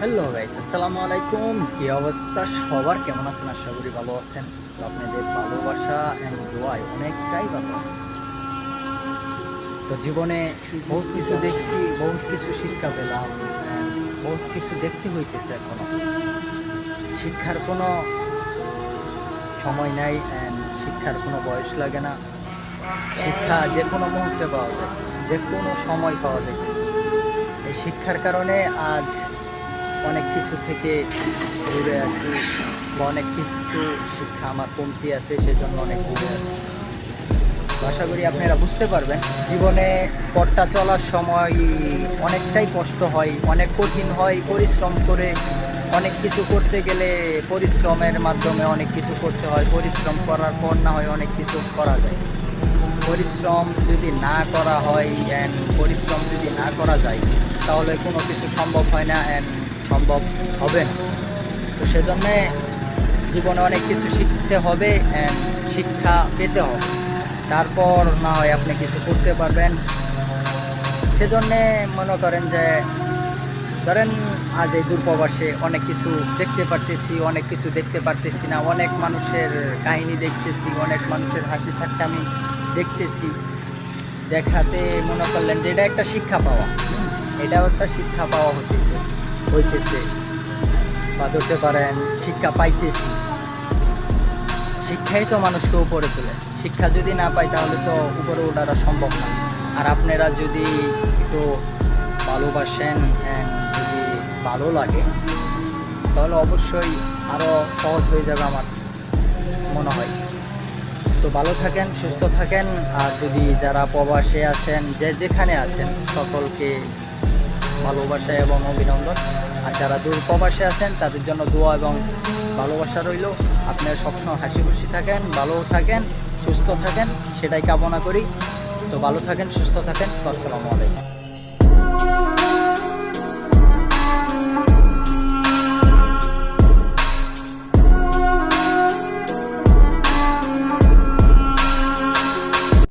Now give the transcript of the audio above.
Hello guys, আসসালামু আলাইকুম। কি অবস্থা সবার? কেমন আছেন? আশা করি ভালো আছেন। তো আপনাদের ভালোবাসা অ্যান্ড দোয়ায় অনেকটাই ভালো আছে। তো জীবনে বহুত কিছু দেখছি, বহুত কিছু শিক্ষা পেলাম, বহুত কিছু দেখতে হইতেছে এখনো। শিক্ষার কোনো সময় নাই অ্যান্ড শিক্ষার কোনো বয়স লাগে না। শিক্ষা যে কোনো মুহূর্তে পাওয়া যায়, যে কোনো সময় পাওয়া যাইতেছে। এই শিক্ষার কারণে আজ অনেক কিছু থেকে দূরে আছি, বা অনেক কিছু শিক্ষা আমার কমতি আছে, সেজন্য অনেক দূরে আছি। তো আশা করি আপনারা বুঝতে পারবেন, জীবনে পথটা চলার সময় অনেকটাই কষ্ট হয়, অনেক কঠিন হয়। পরিশ্রম করে অনেক কিছু করতে গেলে পরিশ্রমের মাধ্যমে অনেক কিছু করতে হয়। পরিশ্রম করার পর না হয় অনেক কিছু করা যায়। পরিশ্রম যদি না করা হয় অ্যান্ড পরিশ্রম যদি না করা যায়, তাহলে কোনো কিছু সম্ভব হয় না অ্যান্ড সম্ভব হবে না। তো সেজন্যে জীবনে অনেক কিছু শিখতে হবে অ্যান্ড শিক্ষা পেতে হবে, তারপর না হয় আপনি কিছু করতে পারবেন। সেজন্যে মনে করেন যে, ধরেন আজ এই দূরপ্রবাসে অনেক কিছু দেখতে পারতেছি, অনেক কিছু দেখতে পারতেছি না। অনেক মানুষের কাহিনী দেখতেছি, অনেক মানুষের হাসি ঠাট্টা আমি দেখতেছি। দেখাতে মনে করলেন যে এটা একটা শিক্ষা পাওয়া, এটাও একটা শিক্ষা পাওয়া হইতেছে বা ধরতে পারেন শিক্ষা পাইতেছি। শিক্ষাই তো মানুষকে উপরে তোলে। শিক্ষা যদি না পাই তাহলে তো উপরে ওঠাটা সম্ভব না। আর আপনারা যদি একটু ভালোবাসেন, যদি ভালো লাগে, তাহলে অবশ্যই আরও সহজ হয়ে যাবে আমার মনে হয়। তো ভালো থাকেন, সুস্থ থাকেন। আর যদি যারা প্রবাসে আছেন, যে যেখানে আছেন, সকলকে ভালোবাসা এবং অভিনন্দন। আর যারা দূর প্রবাসে আছেন তাদের জন্য দোয়া এবং ভালোবাসা রইল। আপনারা সবসময় হাসি খুশি থাকেন, ভালো থাকেন, সুস্থ থাকেন, সেটাই কামনা করি। তো ভালো থাকেন, সুস্থ থাকেন। আসসালামু আলাইকুম।